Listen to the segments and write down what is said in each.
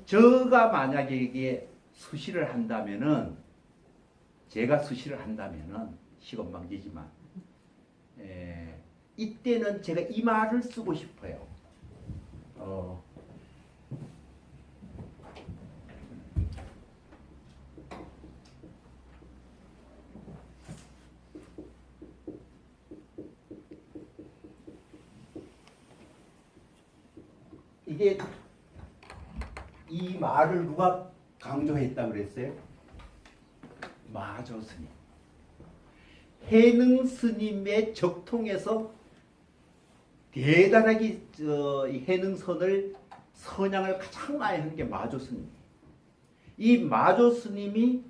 저가 만약에 이게 수시를 한다면은, 제가 수시를 한다면은, 시건방지지만, 이때는 제가 이 말을 쓰고 싶어요. 이게 이 말을 누가 강조했다고 그랬어요? 마조 스님. 해능 스님의 적통에서 대단하게 해능선을 선양을 가장 많이 하는 게 마조 스님. 이 마조 스님이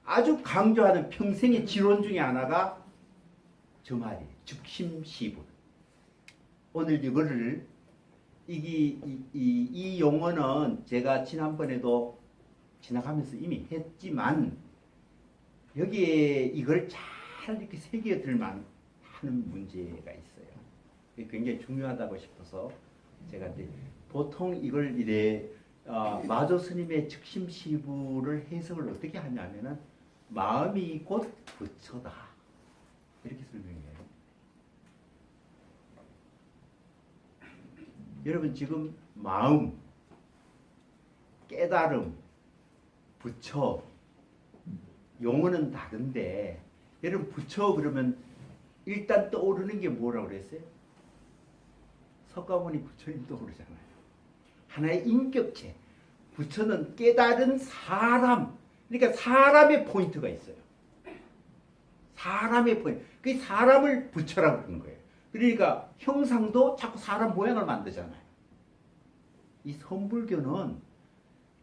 아주 강조하는 평생의 지론 중에 하나가 저 말이에요. 즉심시분. 오늘 이거를 이 용어는 제가 지난번에도 지나가면서 이미 했지만 여기에 이걸 잘 이렇게 새겨들만 하는 문제가 있어요. 굉장히 중요하다고 싶어서 제가 이제 보통 이걸 이래 마조 스님의 즉심시부를 해석을 어떻게 하냐면은 마음이 곧 부처다 이렇게 설명해요. 여러분 지금 마음, 깨달음, 부처 용어는 다른데 여러분 부처 그러면 일단 떠오르는 게 뭐라고 그랬어요? 석가모니 부처님 떠오르잖아요. 하나의 인격체. 부처는 깨달은 사람. 그러니까 사람의 포인트가 있어요. 사람의 포인트. 그 사람을 부처라고 그러는 거예요. 그러니까 형상도 자꾸 사람 모양을 만들잖아요. 이 선불교는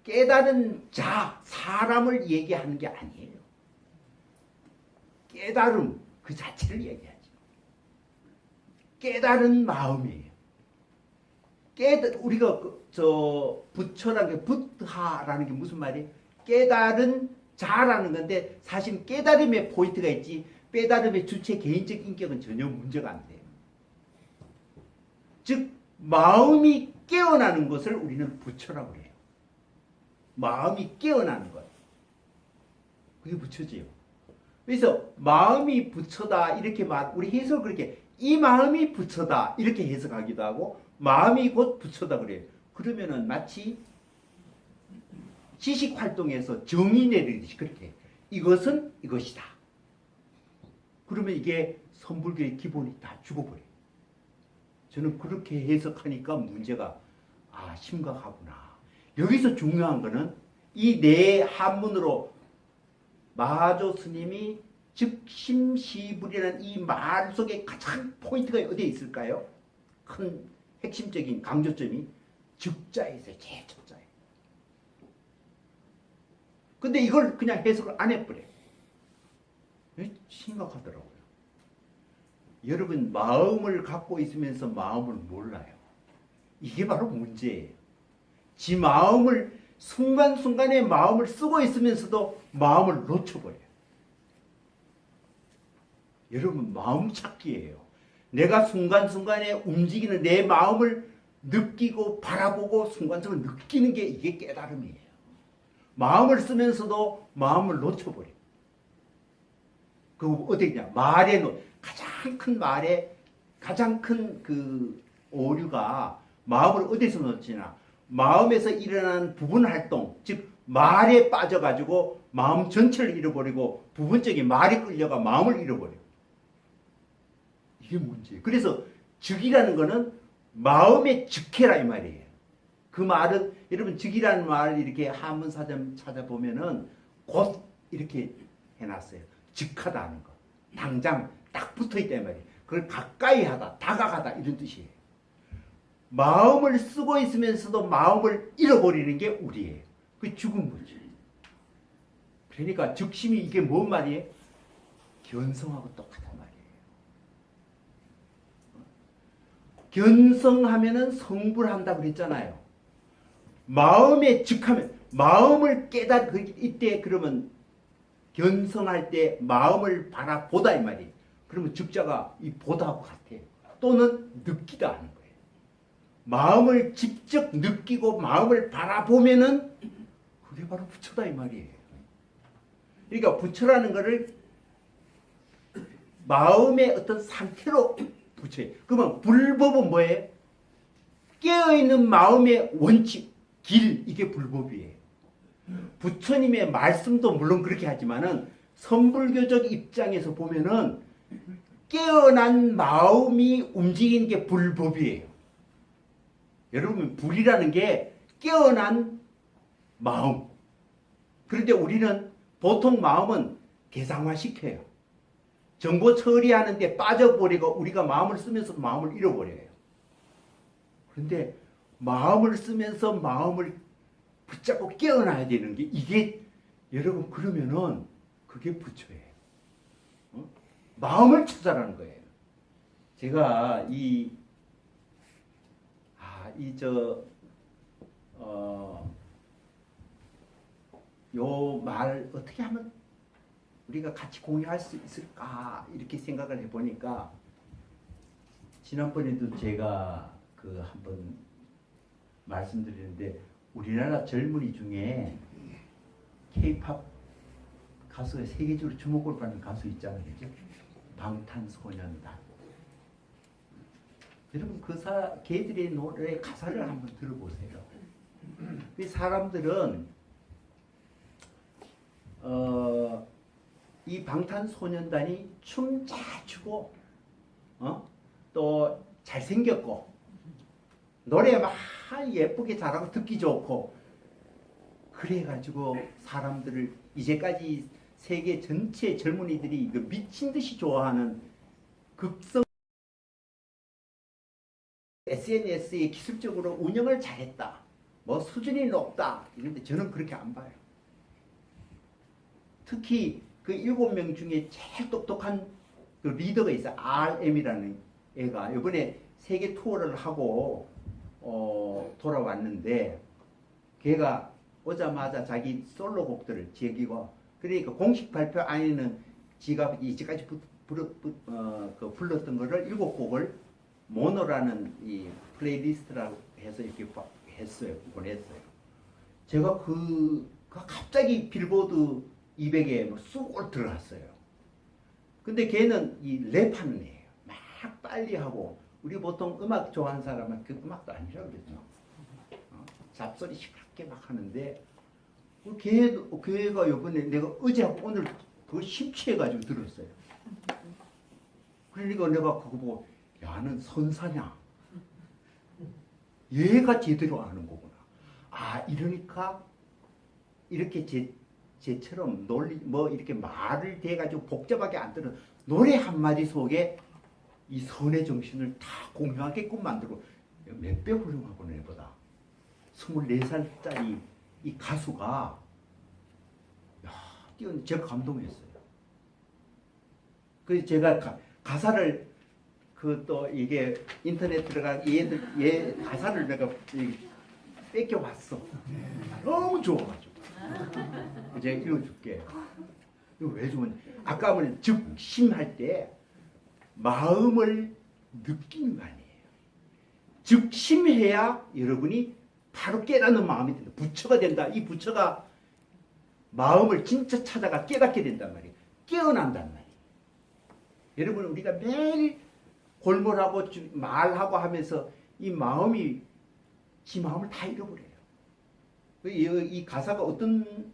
깨달은 자, 사람을 얘기하는 게 아니에요. 깨달음 그 자체를 얘기하죠. 깨달은 마음이에요. 우리가 부처라는 게 부드하라는 게 무슨 말이에요? 깨달은 자라는 건데 사실 깨달음의 포인트가 있지 깨달음의 주체 개인적 인격은 전혀 문제가 안 돼요. 즉 마음이 깨어나는 것을 우리는 부처라고 해요. 마음이 깨어나는 것. 그게 부처지요. 그래서 마음이 부처다 이렇게 우리 해석을 그렇게 이 마음이 부처다 이렇게 해석하기도 하고 마음이 곧 부처다 그래요. 그러면은 마치 지식 활동에서 정의 내리듯이 그렇게 이것은 이것이다. 그러면 이게 선불교의 기본이 다 죽어버려요. 저는 그렇게 해석하니까 문제가 심각하구나. 여기서 중요한 거는 이 네 한문으로 마조 스님이 즉심시불이라는 이 말 속에 가장 포인트가 어디에 있을까요? 큰 핵심적인 강조점이 즉자에 있어요. 제일 첫자에. 근데 이걸 그냥 해석을 안 해버려요. 심각하더라고요. 여러분 마음을 갖고 있으면서 마음을 몰라요. 이게 바로 문제예요. 지 마음을 순간순간에 마음을 쓰고 있으면서도 마음을 놓쳐버려요. 여러분 마음 찾기예요. 내가 순간순간에 움직이는 내 마음을 느끼고 바라보고 순간순간 느끼는 게 이게 깨달음이에요. 마음을 쓰면서도 마음을 놓쳐버려요. 그 어떻게냐? 가장 큰 말에 가장 큰 그 오류가 마음을 어디서 놓치나? 마음에서 일어나는 부분 활동, 즉 말에 빠져가지고 마음 전체를 잃어버리고 부분적인 말이 끌려가 마음을 잃어버려요. 이게 문제예요. 그래서 즉이라는 거는 마음의 즉해라 이 말이에요. 그 말은 여러분 즉이라는 말을 이렇게 한문사전 찾아보면은 곧 이렇게 해놨어요. 즉하다는 거. 당장 딱 붙어있다 이 말이에요. 그걸 가까이 하다, 다가가다 이런 뜻이에요. 마음을 쓰고 있으면서도 마음을 잃어버리는 게 우리예요. 그게 죽은 거죠. 그러니까 즉심이 이게 뭔 말이에요? 견성하고 똑같은 말이에요. 견성하면은 성불한다고 그랬잖아요. 마음에 즉하면 마음을 이때 그러면 견성할 때 마음을 바라보다 이 말이에요. 그러면 즉자가 이 보다하고 같아요. 또는 느끼다 하는 거예요. 마음을 직접 느끼고 마음을 바라보면은 그게 바로 부처다 이 말이에요. 그러니까 부처라는 것을 마음의 어떤 상태로 부처예요. 그러면 불법은 뭐예요? 깨어있는 마음의 원칙, 길, 이게 불법이에요. 부처님의 말씀도 물론 그렇게 하지만은 선불교적 입장에서 보면은 깨어난 마음이 움직이는 게 불법이에요. 여러분, 불이라는 게 깨어난 마음. 그런데 우리는 보통 마음은 대상화시켜요. 정보 처리하는데 빠져버리고 우리가 마음을 쓰면서 마음을 잃어버려요. 그런데 마음을 쓰면서 마음을 붙잡고 깨어나야 되는 게 이게 여러분 그러면은 그게 부처예요. 마음을 찾아라는 거예요. 제가 요 말 어떻게 하면 우리가 같이 공유할 수 있을까 이렇게 생각을 해보니까 지난번에도 제가 그 한번 말씀드리는데 우리나라 젊은이 중에 K-팝 가수에 세계적으로 주목을 받는 가수 있잖아요. 그죠? 방탄소년단. 여러분 걔들의 노래 가사를 한번 들어보세요. 이 사람들은 이 방탄소년단이 춤 잘 추고 또 잘생겼고 노래 막 예쁘게 잘하고 듣기 좋고 그래가지고 사람들을 이제까지 세계 전체 젊은이들이 미친 듯이 좋아하는 극성 SNS에 기술적으로 운영을 잘했다. 뭐 수준이 높다. 이런데 저는 그렇게 안 봐요. 특히 그 7명 중에 제일 똑똑한 그 리더가 있어요. RM이라는 애가 이번에 세계 투어를 하고 돌아왔는데 걔가 오자마자 자기 솔로곡들을 제기고 그러니까 공식 발표 안에는 지가 이제까지 불렀던 거를 7곡을 모노라는 이 플레이리스트라고 해서 이렇게 했어요. 보냈어요. 제가 갑자기 빌보드 200에 쑥 들어갔어요. 근데 걔는 이 랩하는 애예요. 막 빨리 하고 우리 보통 음악 좋아하는 사람은 그 음악도 아니라고 그랬죠. 잡소리 시끄럽게 막 하는데 걔가 요번에 내가 어제하고 오늘 더 심취해가지고 들었어요. 그러니까 내가 그거 보고 야는 선사냐? 얘가 제대로 아는 거구나. 아 이러니까 이렇게 제처럼 이렇게 말을 대가지고 복잡하게 안 들은 노래 한마디 속에 이 선의 정신을 다 공유하게끔 만들고 몇 배 훌륭하고 내보다 24살짜리 이 가수가 제가 감동했어요. 그래서 제가 가사를 또 이게 인터넷 들어가 얘 가사를 내가 뺏겨봤어. 너무 좋아가지고 제가 읽어줄게. 이거 왜 좋은지. 아까 보니 즉심할 때 마음을 느끼는 거 아니에요. 즉심해야 여러분이 바로 깨닫는 마음이 된다. 부처가 된다. 이 부처가 마음을 진짜 찾아가 깨닫게 된단 말이에요. 깨어난단 말이에요. 여러분 우리가 매일 골몰하고 말하고 하면서 이 마음이 지 마음을 다 잃어버려요. 이 가사가 어떤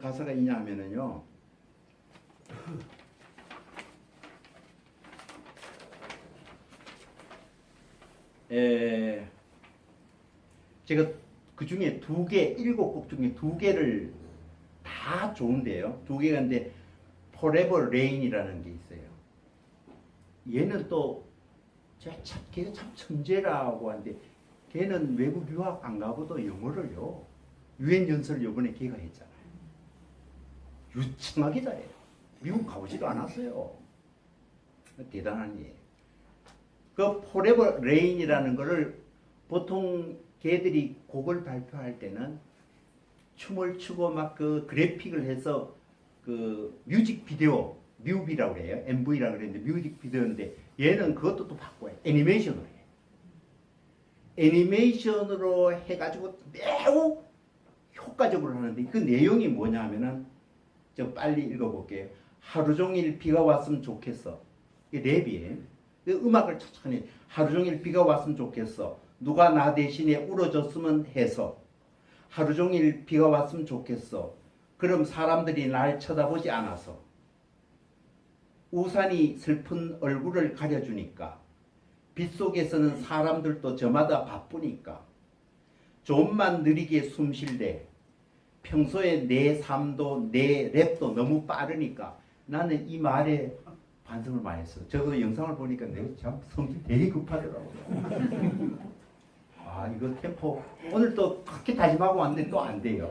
가사가 있냐면요. 제가 그 중에 2개, 7곡 중에 2개를 다 좋은데요. 2개가 있는데 Forever Rain이라는 게 있어요. 얘는 또 걔가 참 천재라고 하는데 걔는 외국 유학 안 가고도 영어를요. 유엔 연설을 이번에 걔가 했잖아요. 유창하게 잘해요. 미국 가보지도 않았어요. 대단한 일. 그 Forever Rain이라는 거를 보통 걔들이 곡을 발표할 때는 춤을 추고 막 그 그래픽을 해서 그 뮤직비디오 뮤비라고 그래요. MV라고 그랬는데 뮤직비디오인데 얘는 그것도 또 바꿔요. 애니메이션으로 해요. 애니메이션으로 해가지고 매우 효과적으로 하는데 그 내용이 뭐냐 하면은 좀 빨리 읽어볼게요. 하루 종일 비가 왔으면 좋겠어. 이게 랩이에요. 음악을 천천히 하루 종일 비가 왔으면 좋겠어. 누가 나 대신에 울어줬으면 해서 하루 종일 비가 왔으면 좋겠어. 그럼 사람들이 날 쳐다보지 않아서 우산이 슬픈 얼굴을 가려주니까 빗속에서는 사람들도 저마다 바쁘니까 좀만 느리게 숨 쉴래. 평소에 내 삶도 내 랩도 너무 빠르니까 나는 이 말에 반성을 많이 했어. 저도 영상을 보니까 내가 참 성질 되게 급하더라고요. 아 이거 템포 오늘 또 그렇게 다짐하고 왔는데 또 안 돼요.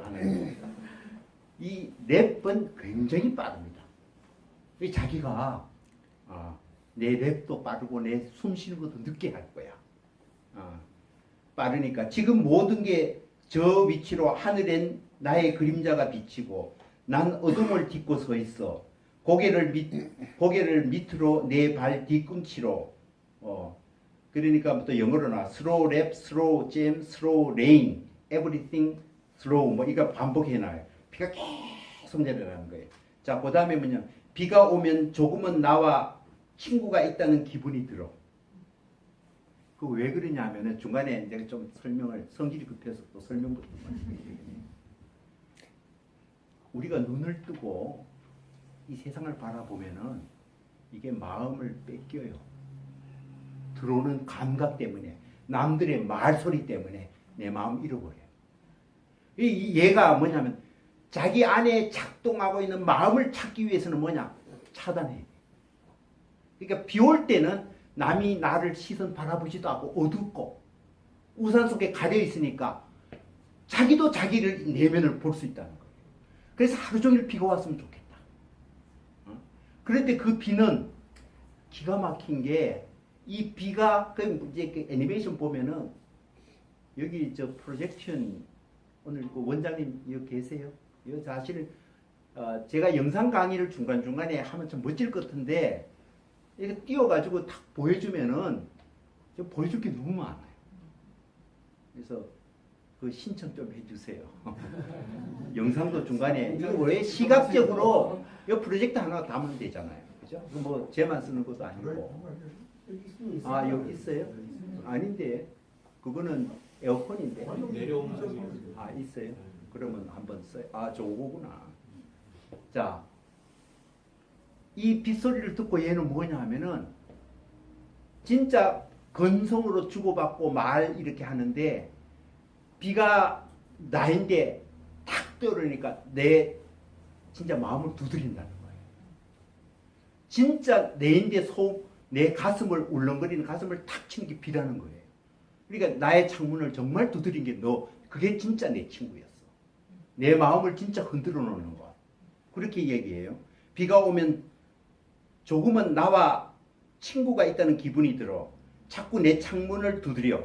이 랩은 굉장히 빠릅니다. 자기가 내 랩도 빠르고 내 숨 쉬는 것도 늦게 할 거야. 빠르니까 지금 모든 게 저 위치로 하늘엔 나의 그림자가 비치고 난 어둠을 딛고 서 있어. 고개를 밑으로 내 발 뒤꿈치로 그러니까 또 영어로 나와 slow rap, slow jam, slow rain, everything slow 뭐 이거 반복해놔요. 비가 계속 내려가는 거예요. 자, 그 다음에 뭐냐 비가 오면 조금은 나와 친구가 있다는 기분이 들어. 그 왜 그러냐 하면은 중간에 내가 좀 설명을 성질이 급해서 또 설명부터 우리가 눈을 뜨고 이 세상을 바라보면은 이게 마음을 뺏겨요. 들어오는 감각 때문에 남들의 말소리 때문에 내 마음 잃어버려요. 얘가 뭐냐면 자기 안에 작동하고 있는 마음을 찾기 위해서는 뭐냐 차단해야 돼. 그러니까 비 올 때는 남이 나를 시선 바라보지도 않고 어둡고 우산 속에 가려 있으니까 자기도 자기를 내면을 볼 수 있다는 거예요. 그래서 하루 종일 비가 왔으면 좋겠다. 그런데 그 비는 기가 막힌 게 이 비가 이제 그 애니메이션 보면은 여기 저 프로젝션 오늘 그 원장님 여기 계세요? 이거 사실 제가 영상 강의를 중간중간에 하면 좀 멋질 것 같은데 이렇게 띄워가지고 탁 보여주면은 보여줄 게 너무 많아요. 그래서 그 신청 좀 해주세요. 영상도 중간에 이거 왜 시각적으로 이 프로젝트 하나 담으면 되잖아요. 그죠? 뭐 제만 쓰는 것도 아니고. 아 여기 있어요? 아닌데 그거는 에어컨인데. 내려오는 아 있어요? 그러면 한번 써요. 아 저거구나. 자. 이 빗소리를 듣고 얘는 뭐냐 하면은 진짜 건성으로 주고받고 말 이렇게 하는데 비가 나인데 탁 떠오르니까 내 진짜 마음을 두드린다는 거예요. 진짜 내인데 내 가슴을 울렁거리는 가슴을 탁 치는 게 비라는 거예요. 그러니까 나의 창문을 정말 두드린 게 그게 진짜 내 친구였어. 내 마음을 진짜 흔들어 놓는 거야. 그렇게 얘기해요. 비가 오면 조금은 나와 친구가 있다는 기분이 들어. 자꾸 내 창문을 두드려.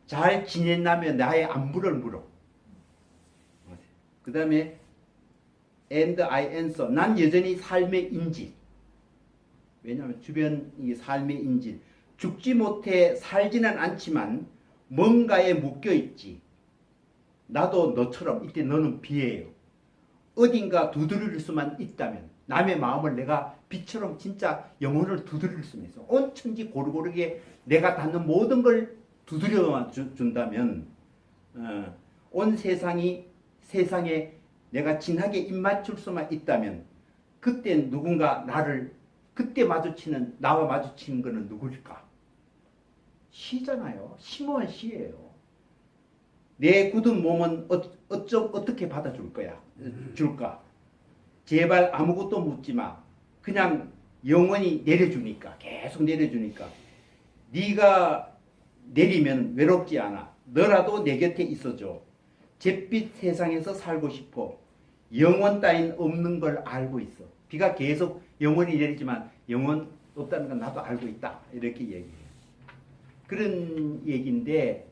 잘 지냈나며 나의 안부를 물어. 그 다음에 and I answer. 난 여전히 삶의 인질. 왜냐하면 주변이 삶의 인질. 죽지 못해 살지는 않지만 뭔가에 묶여있지. 나도 너처럼 이때 너는 비예요. 어딘가 두드릴 수만 있다면 남의 마음을 내가 빛처럼 진짜 영혼을 두드릴 수는 있어. 온 천지 고루고루게 내가 닿는 모든 걸 두드려 준다면 온 세상에 내가 진하게 입맞출 수만 있다면 그때 누군가 그때 나와 마주치는 것은 누구일까? 시잖아요. 심오한 시예요. 내 굳은 몸은 어떻게 받아줄 거야? 줄까? 제발 아무것도 묻지 마. 그냥 영원히 내려주니까. 계속 내려주니까. 네가 내리면 외롭지 않아. 너라도 내 곁에 있어줘. 잿빛 세상에서 살고 싶어. 영원 따윈 없는 걸 알고 있어. 비가 계속 영원히 내리지만 영원 없다는 건 나도 알고 있다. 이렇게 얘기해요. 그런 얘기인데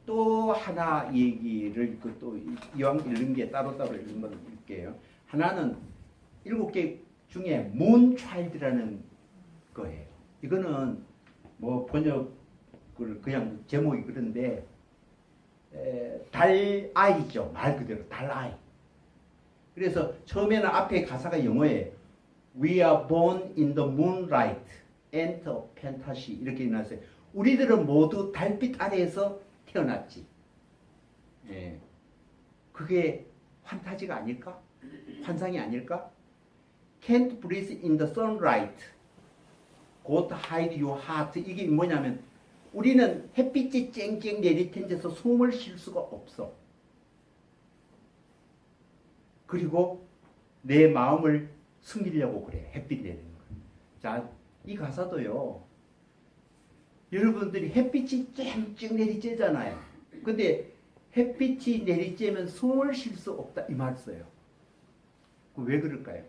또 하나 얘기를 또 이왕 읽는 게 따로따로 읽는 걸 읽게요. 하나는 7개 중에 문차일드라는 거예요. 이거는 뭐 번역을 그냥 제목이 그런데 달아이죠. 말 그대로 달아이. 그래서 처음에는 앞에 가사가 영어에 We are born in the moonlight and a fantasy 이렇게 나왔어요. 우리들은 모두 달빛 아래에서 태어났지. 예. 그게 판타지가 아닐까? 환상이 아닐까? Can't breathe in the sunlight. God hide your heart. 이게 뭐냐면 우리는 햇빛이 쨍쨍 내릴 텐데서 숨을 쉴 수가 없어. 그리고 내 마음을 숨기려고 그래. 햇빛 내리는 거. 자, 이 가사도요. 여러분들이 햇빛이 쨍쨍 내리쬐잖아요. 근데 햇빛이 내리쬐면 숨을 쉴 수 없다 이 말 써요. 왜 그럴까요?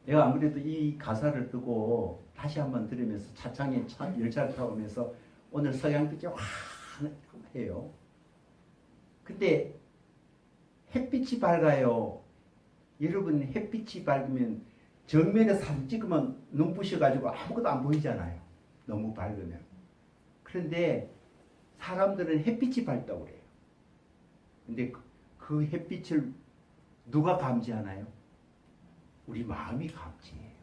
내가 안 그래도 이 가사를 뜨고 다시 한번 들으면서 차창에 열차를 타오면서 오늘 서양빛이 환해요. 근데 햇빛이 밝아요. 여러분 햇빛이 밝으면 정면에 사진 찍으면 눈 부셔가지고 아무것도 안 보이잖아요. 너무 밝으면. 그런데 사람들은 햇빛이 밝다고 그래요. 근데 그 햇빛을 누가 감지하나요? 우리 마음이 감지해요.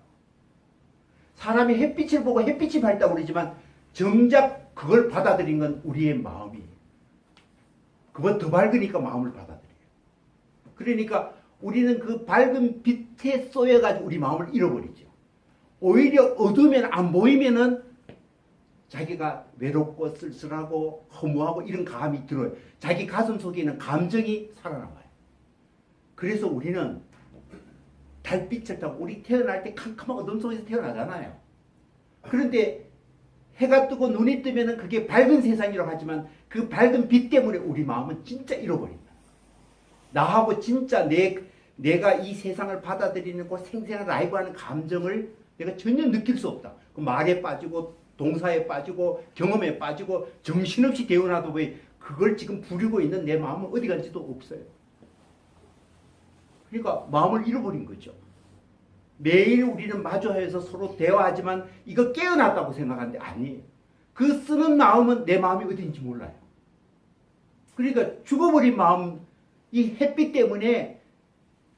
사람이 햇빛을 보고 햇빛이 밝다고 그러지만 정작 그걸 받아들인 건 우리의 마음이에요. 그건 더 밝으니까 마음을 받아들여요. 그러니까 우리는 그 밝은 빛에 쏘여가지고 우리 마음을 잃어버리죠. 오히려 어두우면 안 보이면은 자기가 외롭고 쓸쓸하고 허무하고 이런 감이 들어요. 자기 가슴 속에 있는 감정이 살아남아요. 그래서 우리는 달빛을 타고 우리 태어날 때 캄캄한 어둠 속에서 태어나잖아요. 그런데 해가 뜨고 눈이 뜨면은 그게 밝은 세상이라고 하지만 그 밝은 빛 때문에 우리 마음은 진짜 잃어버린다. 나하고 진짜 내가 이 세상을 받아들이는 그 생생한 라이브하는 감정을 내가 전혀 느낄 수 없다. 그 말에 빠지고 동사에 빠지고 경험에 빠지고 정신없이 대응하도 왜 그걸 지금 부리고 있는 내 마음은 어디 간지도 없어요. 그러니까 마음을 잃어버린 거죠. 매일 우리는 마주하여서 서로 대화하지만 이거 깨어났다고 생각하는데 아니에요. 그 쓰는 마음은 내 마음이 어딘지 몰라요. 그러니까 죽어버린 마음, 이 햇빛 때문에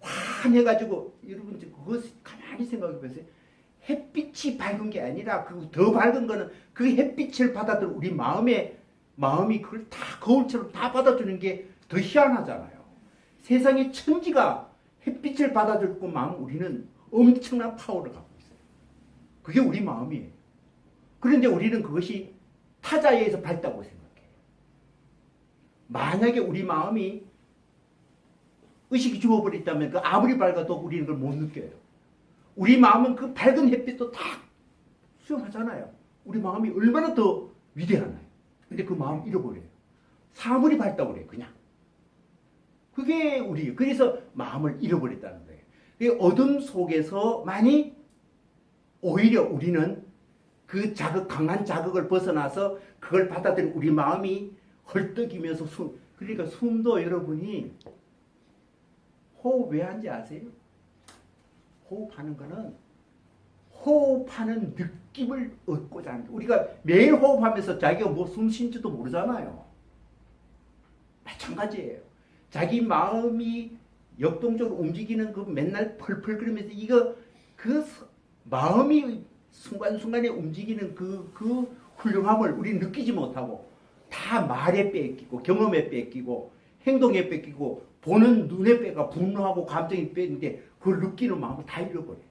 환해가지고 여러분 그거 가만히 생각해 보세요. 햇빛이 밝은 게 아니라 그 더 밝은 거는 그 햇빛을 받아들여 우리 마음이 그걸 다 거울처럼 다 받아주는 게 더 희한하잖아요. 세상의 천지가 햇빛을 받아들고 마음 우리는 엄청난 파워를 갖고 있어요. 그게 우리 마음이에요. 그런데 우리는 그것이 타자에 의해서 밝다고 생각해요. 만약에 우리 마음이 의식이 죽어버렸다면 그 아무리 밝아도 우리는 그걸 못 느껴요. 우리 마음은 그 밝은 햇빛도 다 수용하잖아요. 우리 마음이 얼마나 더 위대하나요. 근데 그 마음 잃어버려요. 사물이 밝다고 그래요. 그냥. 그게 그래서 마음을 잃어버렸다는 거예요. 그 어둠 속에서만이 오히려 우리는 그 강한 자극을 벗어나서 그걸 받아들인 우리 마음이 헐떡이면서 그러니까 숨도 여러분이 호흡 왜 하는지 아세요? 호흡하는 거는 호흡하는 느낌을 얻고자 하는 거예요. 우리가 매일 호흡하면서 자기가 뭐 숨 쉰지도 모르잖아요. 마찬가지예요. 자기 마음이 역동적으로 움직이는 그 맨날 펄펄 끓으면서 그 마음이 순간순간에 움직이는 그 훌륭함을 우리는 느끼지 못하고 다 말에 뺏기고 경험에 뺏기고 행동에 뺏기고 보는 눈에 뺏가 분노하고 감정이 뺏는데 그걸 느끼는 마음을 다 잃어버려요.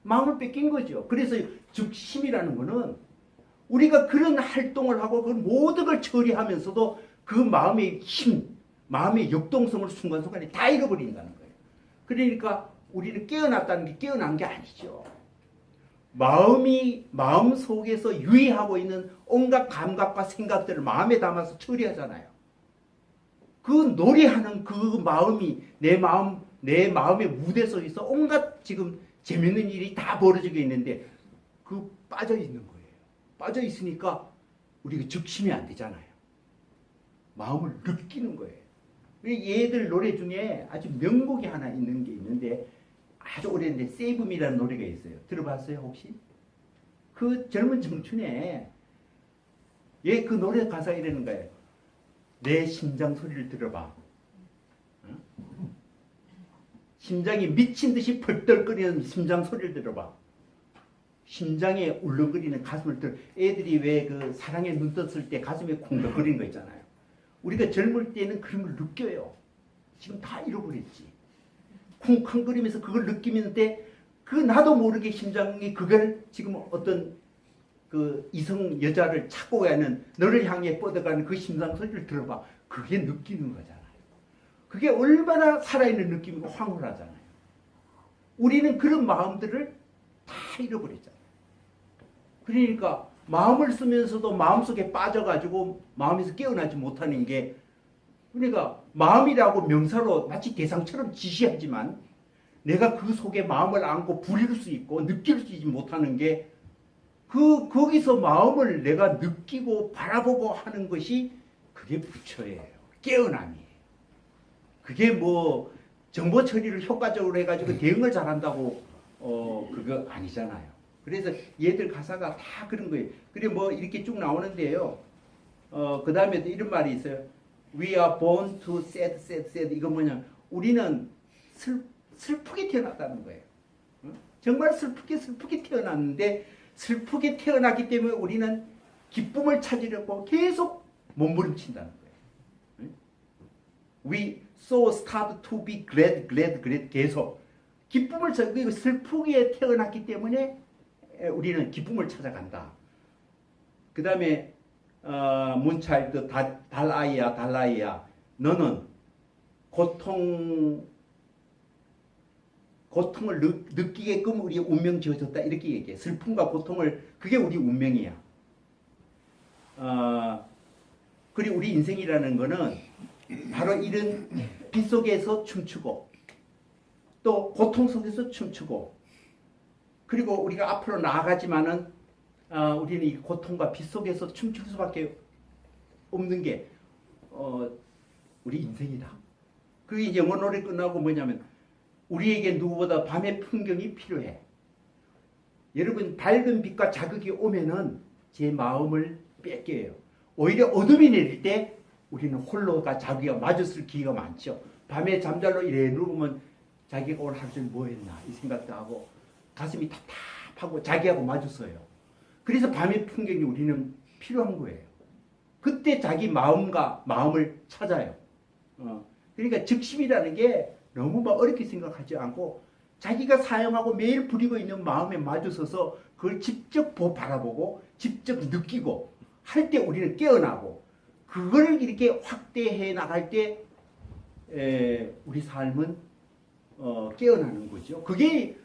마음을 뺏긴 거죠. 그래서 즉심이라는 거는 우리가 그런 활동을 하고 그 모든 걸 처리하면서도 그 마음의 힘, 마음의 역동성을 순간순간에 다 잃어버린다는 거예요. 그러니까 우리는 깨어났다는 게 깨어난 게 아니죠. 마음 속에서 유의하고 있는 온갖 감각과 생각들을 마음에 담아서 처리하잖아요. 그 놀이하는 그 마음이 내 마음의 무대 속에서 온갖 지금 재밌는 일이 다 벌어지고 있는데 그 빠져 있는 거예요. 빠져 있으니까 우리가 즉심이 안 되잖아요. 마음을 느끼는 거예요. 얘들 노래 중에 아주 명곡이 하나 있는 게 있는데 아주 오래됐는데 세이브미라는 노래가 있어요. 들어봤어요 혹시? 그 젊은 청춘에 예, 그 노래 가사 이러는 거예요. 내 심장 소리를 들어봐. 심장이 미친 듯이 벌떡거리는 심장 소리를 들어봐. 심장에 울렁거리는 가슴을 들어. 애들이 왜 그 사랑에 눈 떴을 때 가슴에 콩덕거리는 거 있잖아요. 우리가 젊을 때는 그런 걸 느껴요. 지금 다 잃어버렸지. 쿵쾅거리면서 그걸 느끼는데 그 나도 모르게 심장이 그걸 지금 어떤 그 이성 여자를 찾고 가는 너를 향해 뻗어가는 그 심장 소리를 들어봐. 그게 느끼는 거잖아요. 그게 얼마나 살아있는 느낌이고 황홀하잖아요. 우리는 그런 마음들을 다 잃어버렸잖아요. 그러니까 마음을 쓰면서도 마음속에 빠져가지고 마음에서 깨어나지 못하는 게 그러니까 마음이라고 명사로 마치 대상처럼 지시하지만 내가 그 속에 마음을 안고 부릴 수 있고 느낄 수 있지 못하는 게 거기서 마음을 내가 느끼고 바라보고 하는 것이 그게 부처예요. 깨어남이에요. 그게 뭐 정보 처리를 효과적으로 해가지고 대응을 잘한다고 그거 아니잖아요. 그래서 얘들 가사가 다 그런 거예요. 그래 뭐 이렇게 쭉 나오는데요. 그 다음에도 이런 말이 있어요. We are born to sad, sad, sad. 이거 뭐냐? 우리는 슬프게 태어났다는 거예요. 정말 슬프게 태어났는데 슬프게 태어났기 때문에 우리는 기쁨을 찾으려고 계속 몸부림친다는 거예요. We so start to be glad, glad, glad 계속 기쁨을 찾고 슬프게 태어났기 때문에 우리는 기쁨을 찾아간다. 그 다음에 문차일드 달라이야 너는 고통을 느끼게끔 우리의 운명 지어졌다 이렇게 얘기해. 슬픔과 고통을 그게 우리 운명이야. 그리고 우리 인생이라는 거는 바로 이런 빛 속에서 춤추고 또 고통 속에서 춤추고 그리고 우리가 앞으로 나아가지만은 우리는 이 고통과 빛 속에서 춤출 수밖에 없는 게 우리 인생이다. 그게 이제 영어 노래 끝나고 뭐냐면 우리에게 누구보다 밤의 풍경이 필요해. 여러분 밝은 빛과 자극이 오면은 제 마음을 뺏겨요. 오히려 어둠이 내릴 때 우리는 홀로가 자기가 맞았을 기회가 많죠. 밤에 잠잘로 이래 누우면 자기가 오늘 하루 종일 뭐 했나 이 생각도 하고 가슴이 답답하고 자기하고 마주서요. 그래서 밤의 풍경이 우리는 필요한 거예요. 그때 자기 마음을 찾아요. 그러니까 즉심이라는 게 너무 막 어렵게 생각하지 않고 자기가 사용하고 매일 부리고 있는 마음에 마주서서 그걸 직접 바라보고 직접 느끼고 할 때 우리는 깨어나고 그걸 이렇게 확대해 나갈 때 우리 삶은 깨어나는 거죠. 그게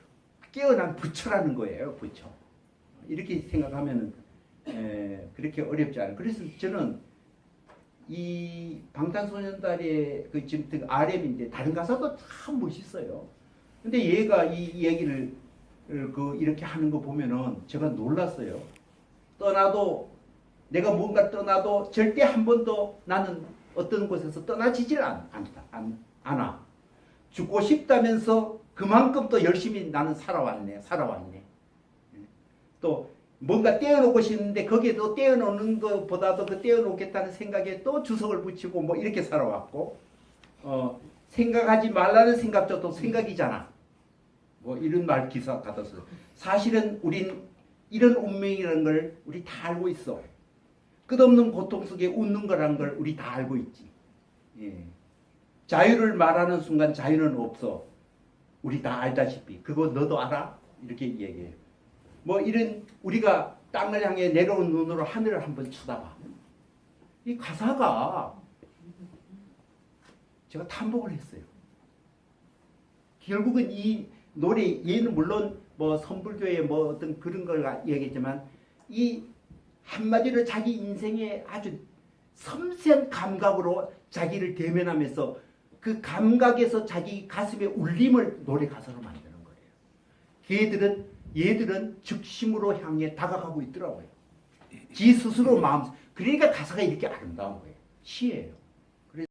깨어난 부처라는 거예요. 부처. 이렇게 생각하면 그렇게 어렵지 않아요. 그래서 저는 이 방탄소년단의 그 지금 RM인데 다른 가사도 참 멋있어요. 근데 얘가 이 얘기를 이렇게 하는 거 보면은 제가 놀랐어요. 내가 뭔가 떠나도 절대 한 번도 나는 어떤 곳에서 떠나지질 않아. 죽고 싶다면서 그만큼 또 열심히 나는 살아왔네. 또 뭔가 떼어놓고 싶은데 거기에 또 떼어놓는 것보다도 그 떼어놓겠다는 생각에 또 주석을 붙이고 뭐 이렇게 살아왔고 생각하지 말라는 생각도 또 생각이잖아. 뭐 이런 말 기사 같았어요. 사실은 우린 이런 운명이라는 걸 우리 다 알고 있어. 끝없는 고통 속에 웃는 거라는 걸 우리 다 알고 있지. 예. 자유를 말하는 순간 자유는 없어. 우리 다 알다시피. 그거 너도 알아? 이렇게 얘기해요. 뭐 이런 우리가 땅을 향해 내려온 눈으로 하늘을 한번 쳐다봐. 이 가사가 제가 탐복을 했어요. 결국은 이 노래 얘는 물론 뭐 선불교의 뭐 어떤 그런 걸 얘기했지만 이 한마디로 자기 인생의 아주 섬세한 감각으로 자기를 대면하면서 그 감각에서 자기 가슴의 울림을 노래 가사로 만드는 거예요. 얘들은 즉심으로 향해 다가가고 있더라고요. 지 스스로 마음. 그러니까 가사가 이렇게 아름다운 거예요. 시예요.